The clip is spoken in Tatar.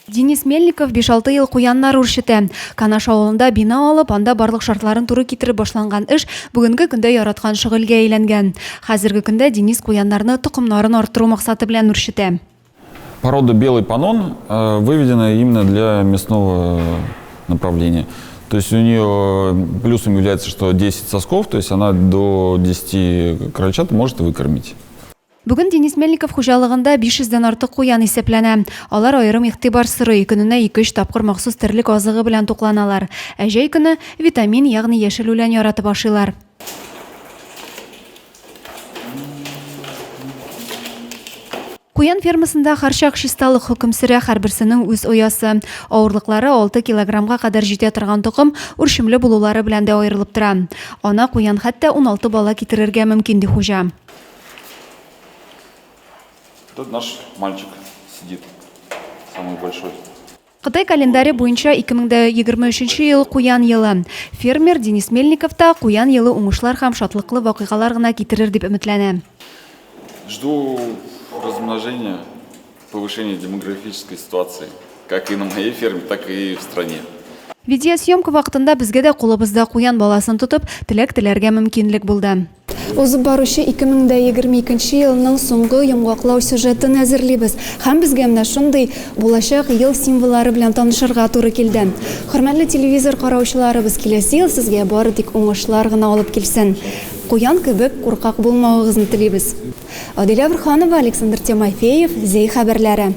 Денис Мельников 5-6 ел куяннар үршіті. Канаш ауылында бина алып, анда барлық шартларын туры кетіріп башланган эш бүгінгі күндө яраткан шөгылгө айланган. Хәзерге көндө Денис куяннарны тукымнарын арттыруу максаты белән үршіті. Порода белый панон выведена именно для мясного направления. То есть у нее плюсом является, что 10 сосков, то есть она до 10 крольчат может выкормить. Бүгін Денис Мельников хужалығында 500-ден артық куян исәпләнә. Алар айрым игътибар сорый, көненә 2-3 тапкыр махсус терлек азыгы белән тукланалар. Әҗәй көне витамин, ягъни яшел үлән яратып ашыйлар. Куян фермасында һәрчак чисталык хөкем сөрә, һәрберсенең үз оясы. Авырлыклары 6 килограммга кадәр җитә торган тукым үрчемле булулары белән дә аерылып тора. Ана куян хәтта 16 бала китерергә мөмкин ди хуҗа. Тут наш мальчик сидит, самый большой. Кытай календаре буенча 2023 ел куян елы. Фермер Денис Мельников та куян елы уңышлар һәм шатлыклы вакыйгалар гына китерер дип өметләнә. Жду размножения, повышения демографической ситуации, как и на моей ферме, так и в стране. Видеосъемка вакытында безгә дә кулыбызда куян баласын тотып, теләк теләргә мөмкинлек булды. Узып баручы 2022 елның соңгы йомгаклау сюжетын әзерлибез. Һәм безгә менә шундый булачак ел символлары белән танышырга туры килде. Хөрмәтле телевизор караучыларыбыз, киләсе ел сезгә бары тик уңышлар гына алып килсен. Куян кебек куркак булмагыгызны телибез. Адилә Бурханова, Александр Тимофеев, Зей хәбәрләре.